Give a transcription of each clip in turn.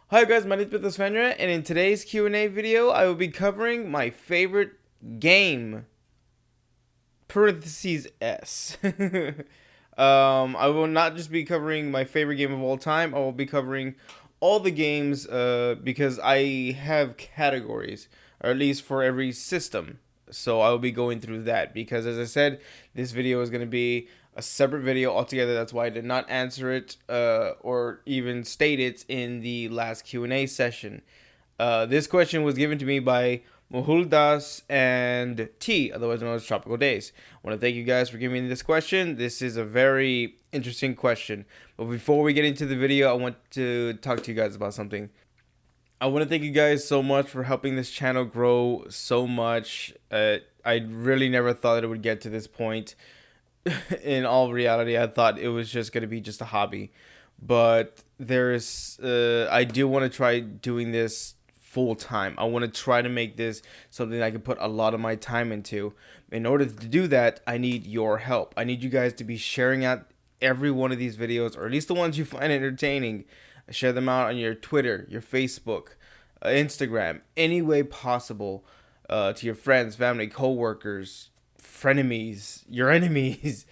Hi guys, my name is Mythos, and in today's Q&A video, I will be covering my favorite game, parentheses S. I will not just be covering my favorite game of all time, I will be covering all the games because I have categories, or at least for every system. So I will be going through that because, as I said, this video is going to be a separate video altogether. That's why I did not answer it or even state it in the last Q&A session. This question was given to me by Mahul and T, otherwise known as Tropical Days. I want to thank you guys for giving me this question. This is a very interesting question. But before we get into the video, I want to talk to you guys about something. I want to thank you guys so much for helping this channel grow so much. I really never thought it would get to this point. In all reality, I thought it was just going to be just a hobby. But I do want to try doing this full time. I want to try to make this something I can put a lot of my time into. In order to do that, I need your help. I need you guys to be sharing out every one of these videos, or at least the ones you find entertaining. Share them out on your Twitter, your Facebook, Instagram, any way possible, to your friends, family, co-workers, frenemies, your enemies,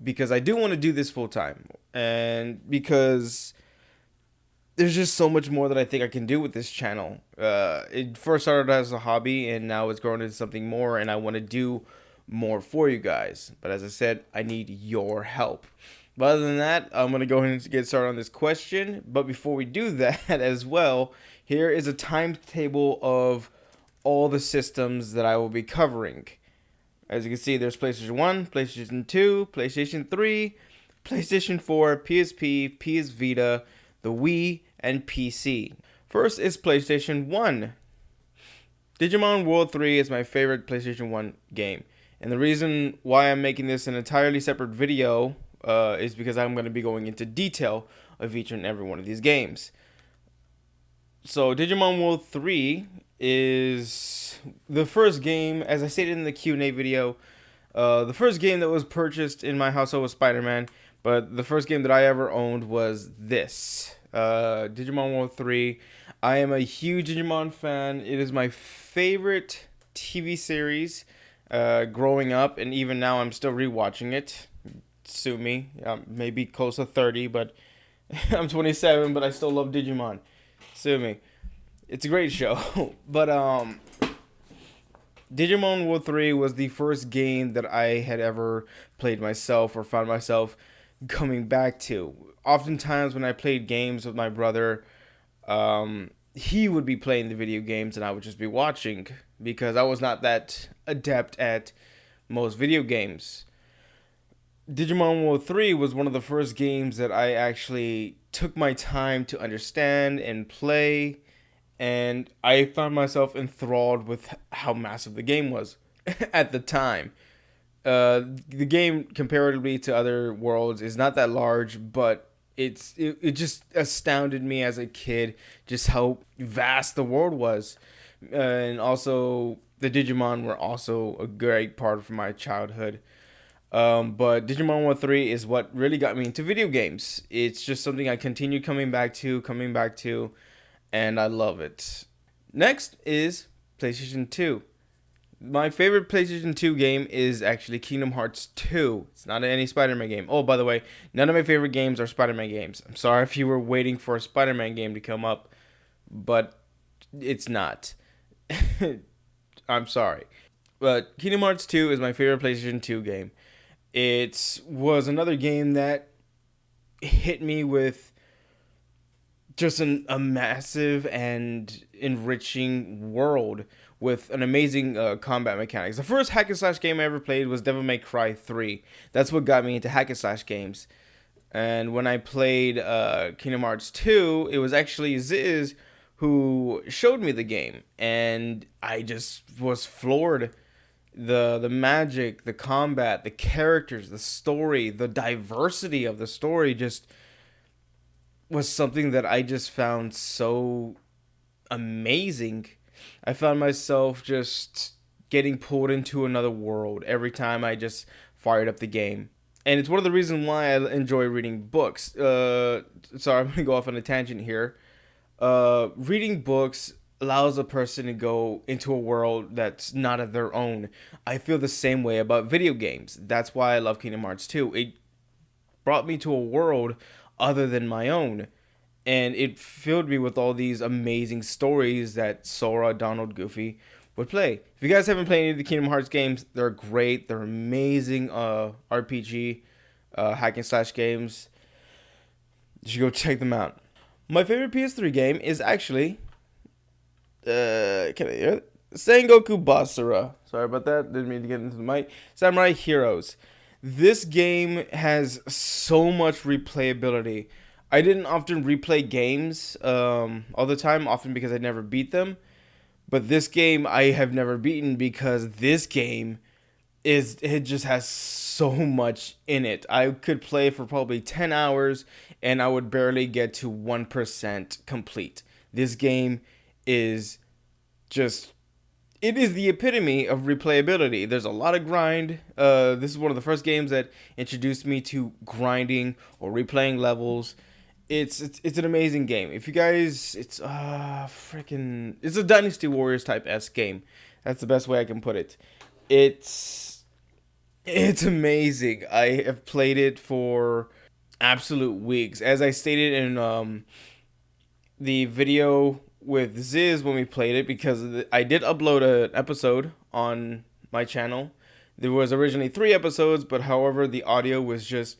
because I do want to do this full time, and because there's just so much more that I think I can do with this channel. It first started as a hobby, and now it's grown into something more, and I want to do more for you guys. But as I said, I need your help. But other than that, I'm going to go ahead and get started on this question. But before we do that as well, here is a timetable of all the systems that I will be covering. As you can see, there's PlayStation 1, PlayStation 2, PlayStation 3, PlayStation 4, PSP, PS Vita, the Wii, and PC. First is PlayStation 1. Digimon World 3 is my favorite PlayStation 1 game. And the reason why I'm making this an entirely separate video is because I'm going to be going into detail of each and every one of these games. So Digimon World 3 is the first game, as I stated in the Q&A video, the first game that was purchased in my household was Spider-Man, but the first game that I ever owned was this, Digimon World 3. I am a huge Digimon fan. It is my favorite TV series growing up, and even now I'm still rewatching it. Sue me. Maybe close to 30, but I'm 27, but I still love Digimon. Sue me. It's a great show. But Digimon World 3 was the first game that I had ever played myself or found myself coming back to. Oftentimes when I played games with my brother, he would be playing the video games and I would just be watching because I was not that adept at most video games. Digimon World 3 was one of the first games that I actually took my time to understand and play, and I found myself enthralled with how massive the game was at the time. The game, comparatively to other worlds, is not that large, but it just astounded me as a kid just how vast the world was. And also, the Digimon were also a great part of my childhood. But Digimon World 3 is what really got me into video games. It's just something I continue coming back to, and I love it. Next is PlayStation 2. My favorite PlayStation 2 game is actually Kingdom Hearts 2. It's not any Spider-Man game. Oh, by the way, none of my favorite games are Spider-Man games. I'm sorry if you were waiting for a Spider-Man game to come up, but it's not. I'm sorry. But Kingdom Hearts 2 is my favorite PlayStation 2 game. It was another game that hit me with just a massive and enriching world with an amazing combat mechanics. The first hack and slash game I ever played was Devil May Cry 3. That's what got me into hack and slash games. And when I played Kingdom Hearts 2, it was actually Ziz who showed me the game, and I just was floored. The magic, the combat, the characters, the story, the diversity of the story just was something that I just found so amazing. I found myself just getting pulled into another world every time I just fired up the game. And it's one of the reasons why I enjoy reading books. Sorry, I'm going to go off on a tangent here. Reading books allows a person to go into a world that's not of their own. I feel the same way about video games. That's why I love Kingdom Hearts 2. It brought me to a world other than my own. And it filled me with all these amazing stories that Sora, Donald, Goofy would play. If you guys haven't played any of the Kingdom Hearts games, they're great. They're amazing RPG hack and slash games. You should go check them out. My favorite PS3 game is actually can I hear it? Sengoku Basara. Sorry about that. Didn't mean to get into the mic. Samurai Heroes. This game has so much replayability. I didn't often replay games all the time, often because I never beat them. But this game I have never beaten because this game it just has so much in it. I could play for probably 10 hours and I would barely get to 1% complete. This game is just it is the epitome of replayability. There's a lot of grind. This is one of the first games that introduced me to grinding or replaying levels. It's an amazing game. If you guys, it's it's a Dynasty Warriors type S game. That's the best way I can put it. It's amazing. I have played it for absolute weeks. As I stated in the video with Ziz when we played it, because I did upload an episode on my channel. There was originally 3 episodes, but however, the audio was just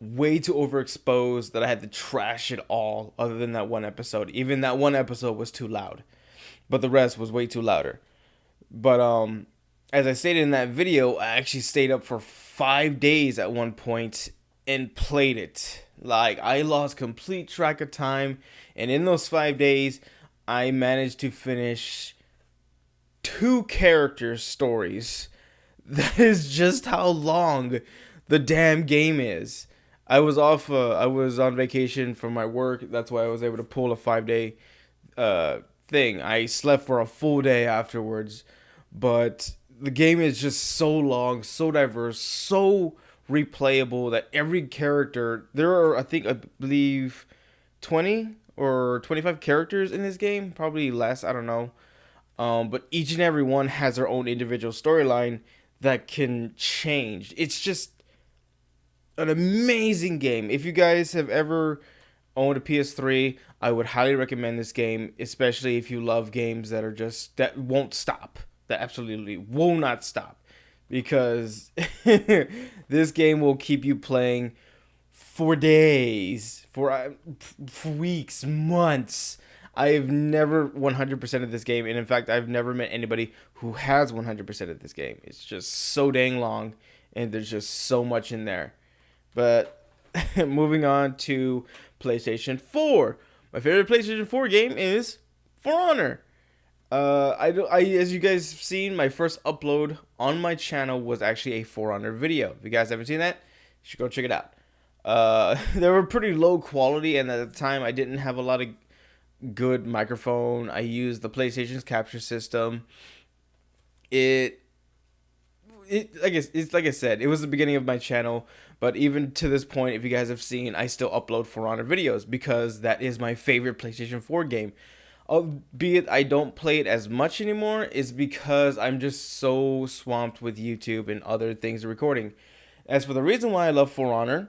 way too overexposed that I had to trash it all other than that one episode. Even that one episode was too loud, but the rest was way too louder. But as I stated in that video, I actually stayed up for 5 days at one point and played it. Like, I lost complete track of time, and in those 5 days I managed to finish 2 character stories. That is just how long the damn game is. I was I was on vacation from my work. That's why I was able to pull a 5-day thing. I slept for a full day afterwards. But the game is just so long, so diverse, so replayable that every character, there are, I believe 20 or 25 characters in this game, probably less, I don't know. But each and every one has their own individual storyline that can change. It's just an amazing game. If you guys have ever owned a PS3, I would highly recommend this game, especially if you love games that are just that won't stop, that absolutely will not stop, because this game will keep you playing for days, for weeks, months. I've never 100% of this game, and in fact, I've never met anybody who has 100% of this game. It's just so dang long, and there's just so much in there. But moving on to PlayStation 4. My favorite PlayStation 4 game is For Honor. As you guys have seen, my first upload on my channel was actually a For Honor video. If you guys haven't seen that, you should go check it out. They were pretty low quality, and at the time, I didn't have a lot of good microphone. I used the PlayStation's capture system. Like I said, it was the beginning of my channel, but even to this point, if you guys have seen, I still upload For Honor videos because that is my favorite PlayStation 4 game. Albeit I don't play it as much anymore, is because I'm just so swamped with YouTube and other things recording. As for the reason why I love For Honor,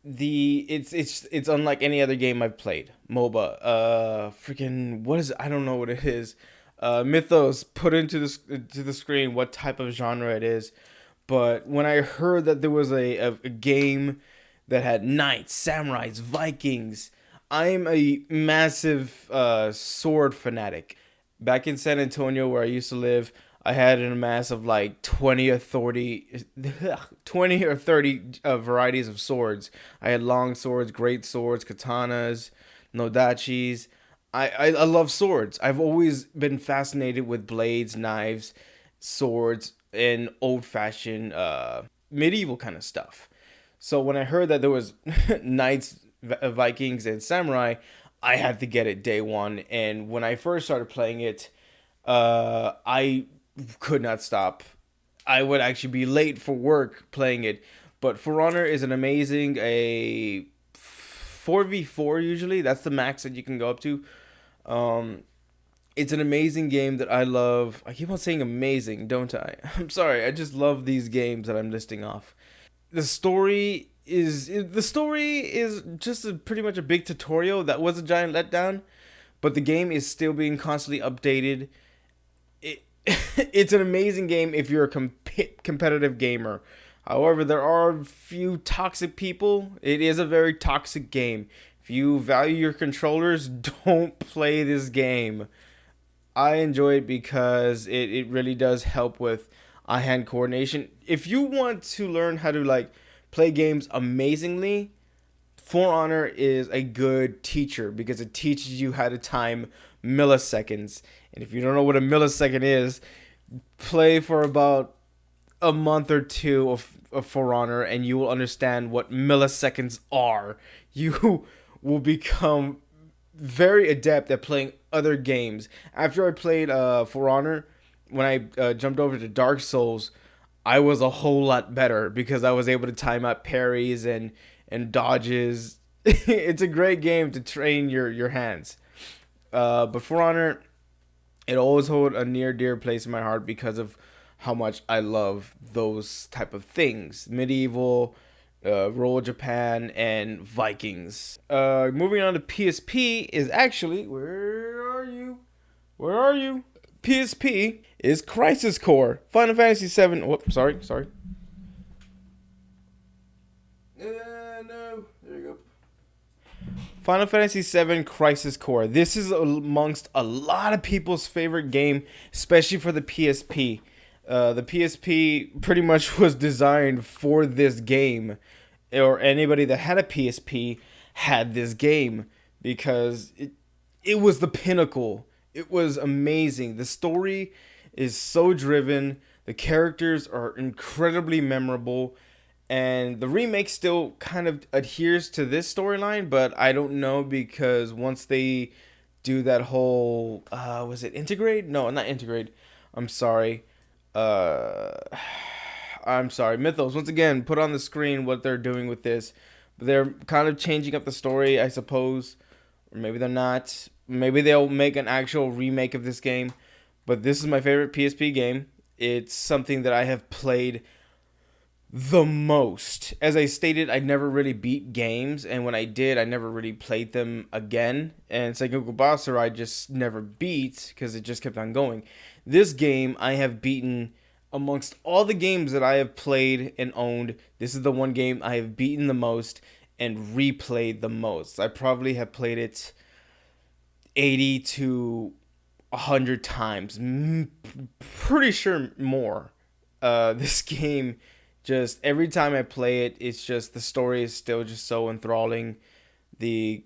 it's unlike any other game I've played. MOBA, freaking what is it? I don't know what it is. Mythos put into the screen what type of genre it is, but when I heard that there was a game that had knights, samurais, Vikings, I'm a massive sword fanatic. Back in San Antonio, where I used to live, I had an amass of like 20 or 30 varieties of swords. I had long swords, great swords, katanas, nodachis. I love swords. I've always been fascinated with blades, knives, swords, and old-fashioned medieval kind of stuff. So when I heard that there was knights, Vikings, and samurai, I had to get it day one. And when I first started playing it, I could not stop. I would actually be late for work playing it. But For Honor is an amazing 4v4 usually. That's the max that you can go up to. Um, it's an amazing game that I love. I keep on saying amazing, don't I? I'm sorry. I just love these games that I'm listing off. The story is just pretty much a big tutorial that was a giant letdown, but the game is still being constantly updated. It it's an amazing game if you're a competitive gamer. However, there are a few toxic people. It is a very toxic game. If you value your controllers, don't play this game. I enjoy it because it really does help with eye hand coordination. If you want to learn how to like play games amazingly, For Honor is a good teacher because it teaches you how to time milliseconds. And if you don't know what a millisecond is, play for about a month or two of For Honor and you will understand what milliseconds are. You will become very adept at playing other games. After I played For Honor, when I jumped over to Dark Souls, I was a whole lot better because I was able to time out parries and dodges. It's a great game to train your hands. But For Honor, it always hold a near dear place in my heart because of how much I love those type of things. Medieval, Royal Japan, and Vikings. Moving on to PSP is actually where are you? Where are you? PSP is Crisis Core, Final Fantasy VII. Whoops, sorry. No, there you go. Final Fantasy VII Crisis Core. This is amongst a lot of people's favorite game, especially for the PSP. The PSP pretty much was designed for this game, or anybody that had a PSP had this game because it was the pinnacle. It was amazing. The story is so driven. The characters are incredibly memorable. And the remake still kind of adheres to this storyline, but I don't know because once they do that whole was it integrate? No, not integrate. I'm sorry. Uh I'm sorry. Mythos, once again, put on the screen what they're doing with this. They're kind of changing up the story, I suppose. Or maybe they're not. Maybe they'll make an actual remake of this game. But this is my favorite PSP game. It's something that I have played the most. As I stated, I never really beat games, and when I did, I never really played them again. And Psycho Boxer I just never beat because it just kept on going. This game I have beaten amongst all the games that I have played and owned. This is the one game I have beaten the most and replayed the most. I probably have played it 80 to 100 times. Pretty sure more. This game, just every time I play it, it's just the story is still just so enthralling. The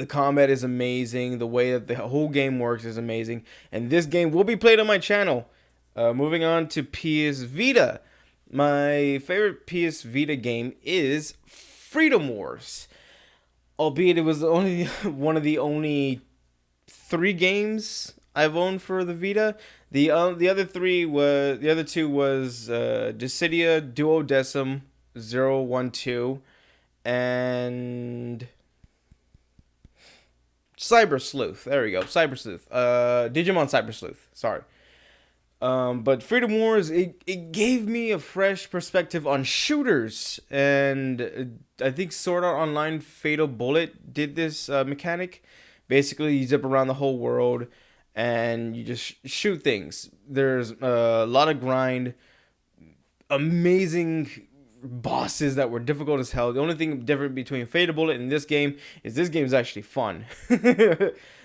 combat is amazing. The way that the whole game works is amazing. And this game will be played on my channel. Moving on to PS Vita. My favorite PS Vita game is Freedom Wars. Albeit it was only one of the only 3 games I've owned for the Vita. The other two was Dissidia Duodecim 012 and Cyber Sleuth. There we go. Cyber Sleuth. Digimon Cyber Sleuth. Sorry. But Freedom Wars, it gave me a fresh perspective on shooters. And I think Sword Art Online Fatal Bullet did this mechanic. Basically, you zip around the whole world and you just shoot things. There's a lot of grind. Amazing bosses that were difficult as hell. The only thing different between Fatal Bullet and this game is actually fun.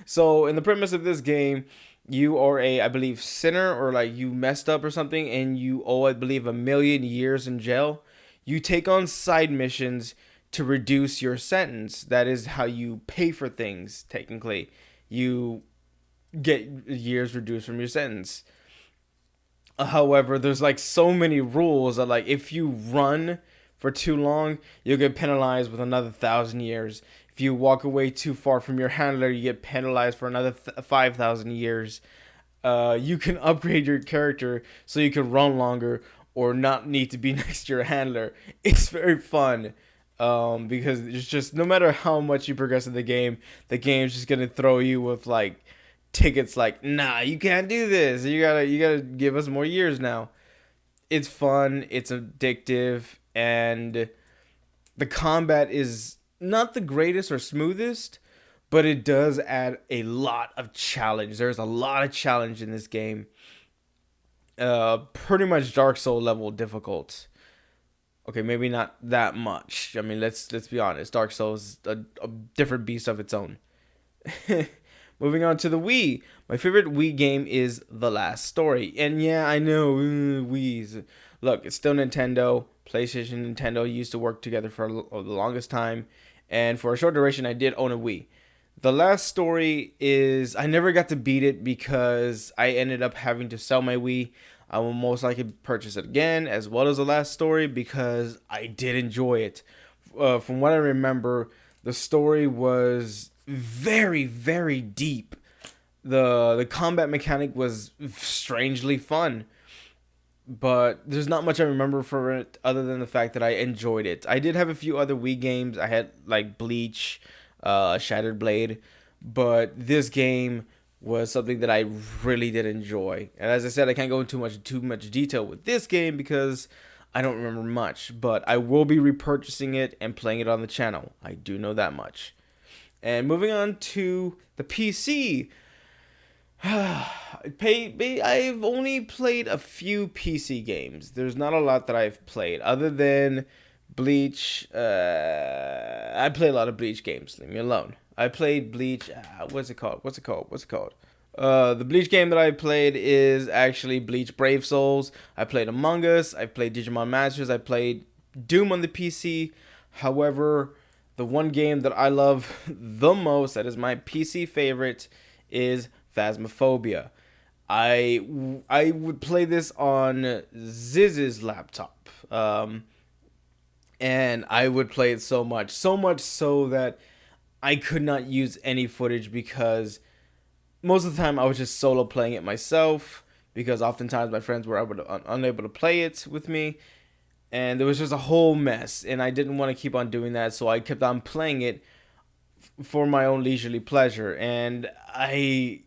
So, in the premise of this game, you are I believe, sinner, or like you messed up or something, and you owe, I believe, 1,000,000 years in jail. You take on side missions to reduce your sentence. That is how you pay for things, technically. You get years reduced from your sentence. However, there's like so many rules that like if you run for too long, you'll get penalized with another 1,000 years. If you walk away too far from your handler, you get penalized for another 5,000 years. You can upgrade your character so you can run longer or not need to be next to your handler. It's very fun. Because it's just no matter how much you progress in the game's just gonna throw you with like tickets like, nah, you can't do this. You gotta give us more years now. It's fun, it's addictive, and the combat is not the greatest or smoothest, but it does add a lot of challenge. There's a lot of challenge in this game. Pretty much Dark Soul level difficult. Okay, maybe not that much. I mean, let's be honest. Dark Souls is a different beast of its own. Moving on to the Wii. My favorite Wii game is The Last Story. And yeah, I know, Wii's. Look, it's still Nintendo. PlayStation and Nintendo used to work together for the longest time. And for a short duration, I did own a Wii. The Last Story is... I never got to beat it because I ended up having to sell my Wii. I will most likely purchase it again, as well as The Last Story, because I did enjoy it. From what I remember, the story was very, very deep. The combat mechanic was strangely fun, but there's not much I remember for it other than the fact that I enjoyed it. I did have a few other Wii games. I had like Bleach, Shattered Blade, but this game was something that I really did enjoy. And as I said, I can't go into too much detail with this game because I don't remember much, but I will be repurchasing it and playing it on the channel. I do know that much. And moving on to the PC. I've only played a few PC games. There's not a lot that I've played other than Bleach. I play a lot of Bleach games. Leave me alone. I played Bleach. What's it called? The Bleach game that I played is actually Bleach Brave Souls. I played Among Us. I played Digimon Masters. I played Doom on the PC. However, the one game that I love the most, that is my PC favorite, is Phasmophobia. I would play this on Ziz's laptop. And I would play it so much so that I could not use any footage because most of the time I was just solo playing it myself, because oftentimes my friends were unable to play it with me, and there was just a whole mess, and I didn't want to keep on doing that, so I kept on playing it for my own leisurely pleasure, and I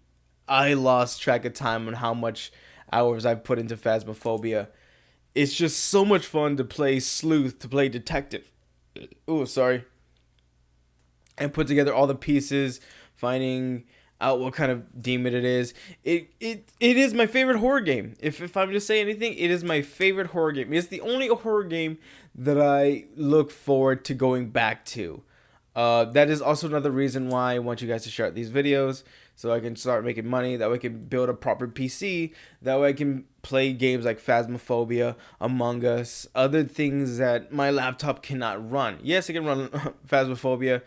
lost track of time on how much hours I put into Phasmophobia. It's just so much fun to play sleuth, to play detective. Oh, sorry. And put together all the pieces, finding out what kind of demon it is. It is my favorite horror game. If I'm to say anything, it is my favorite horror game. It's the only horror game that I look forward to going back to. That is also another reason why I want you guys to share out these videos, so I can start making money, that way I can build a proper PC, that way I can play games like Phasmophobia, Among Us, other things that my laptop cannot run. Yes, it can run Phasmophobia,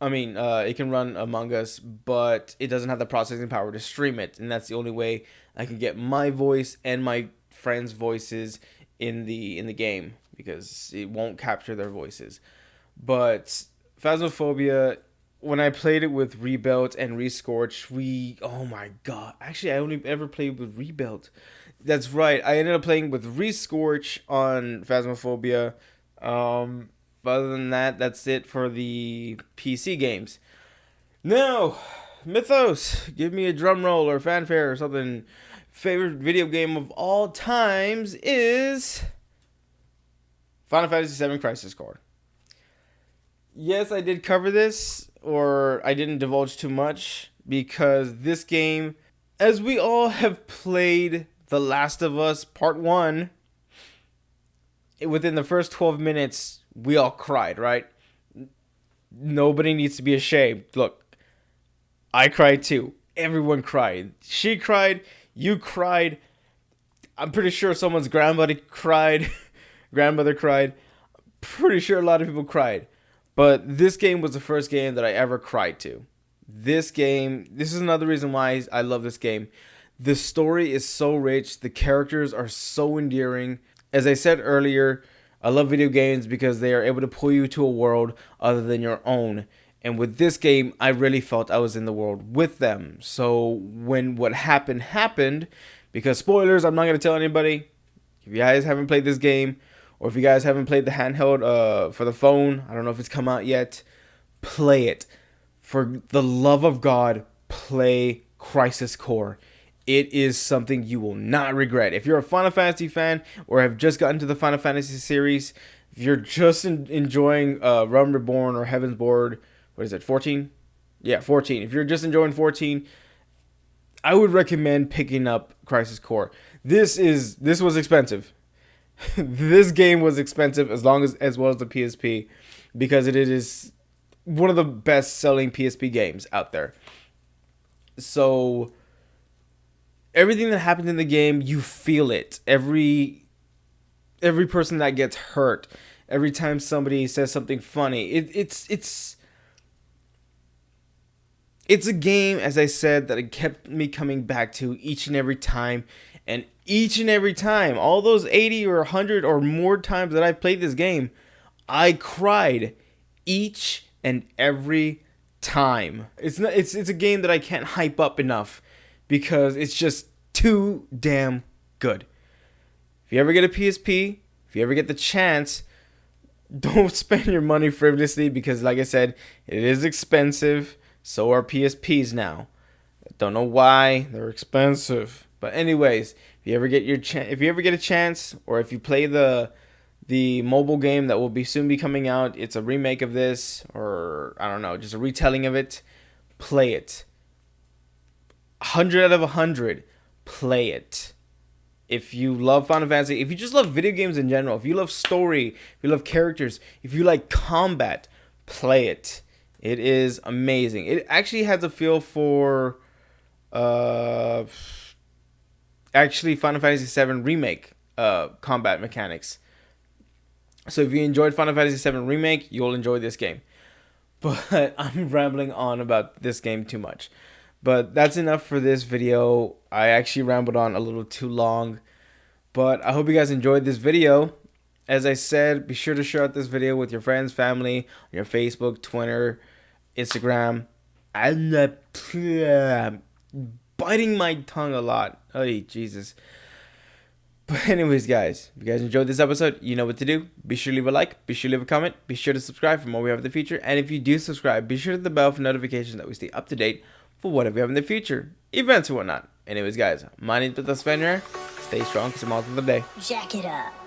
it can run Among Us, but it doesn't have the processing power to stream it, and that's the only way I can get my voice and my friends' voices in the game, because it won't capture their voices. But Phasmophobia, when I played it with Rebuilt and Rescorch, oh my god, actually I only ever played with Rebuilt. That's right, I ended up playing with Rescorch on Phasmophobia. Other than that, that's it for the PC games. Now, Mythos, give me a drum roll or fanfare or something. Favorite video game of all times is Final Fantasy VII Crisis Core. Yes, I did cover this, or I didn't divulge too much, because this game, as we all have played The Last of Us Part 1, within the first 12 minutes, we all cried, right? Nobody needs to be ashamed. Look, I cried too. Everyone cried. She cried. You cried. I'm pretty sure someone's grandmother cried. Pretty sure a lot of people cried. But this game was the first game that I ever cried to. This is another reason why I love this game. The story is so rich. The characters are so endearing. As I said earlier, I love video games because they are able to pull you to a world other than your own. And with this game, I really felt I was in the world with them. So when what happened, because spoilers, I'm not going to tell anybody. If you guys haven't played this game, Or if you guys haven't played the handheld for the phone, I don't know if it's come out yet, play it. For the love of God, play Crisis Core. It is something you will not regret. If you're a Final Fantasy fan or have just gotten to the Final Fantasy series, if you're just enjoying Realm Reborn or Heaven's Board, what is it, 14? Yeah, 14. If you're just enjoying 14, I would recommend picking up Crisis Core. This was expensive. This game was expensive as well as the PSP, because it is one of the best selling PSP games out there. So everything that happens in the game, you feel it. Every person that gets hurt, every time somebody says something funny, it's a game, as I said, that it kept me coming back to each and every time. And each and every time, all those 80 or 100 or more times that I played this game, I cried each and every time. It's a game that I can't hype up enough, because it's just too damn good. If you ever get a PSP, if you ever get the chance, don't spend your money frivolously, because like I said, it is expensive. So are PSPs now. Don't know why, they're expensive. But anyways, if you ever get a chance, or if you play the mobile game that will soon be coming out, it's a remake of this, or I don't know, just a retelling of it, play it. 100 out of 100, play it. If you love Final Fantasy, if you just love video games in general, if you love story, if you love characters, if you like combat, play it. It is amazing. It actually has a feel for actually Final Fantasy VII Remake combat mechanics. So if you enjoyed Final Fantasy VII Remake, you'll enjoy this game. But I'm rambling on about this game too much. But that's enough for this video. I actually rambled on a little too long. But I hope you guys enjoyed this video. As I said, be sure to share out this video with your friends, family, on your Facebook, Twitter, Instagram. I'm biting my tongue a lot. Oh, Jesus. But anyways, guys, if you guys enjoyed this episode, you know what to do. Be sure to leave a like. Be sure to leave a comment. Be sure to subscribe for more we have in the future. And if you do subscribe, be sure to hit the bell for notifications that we stay up to date for whatever we have in the future, events and whatnot. Anyways, guys, my name is Mythos. Stay strong, because I'm all for the day. Jack it up.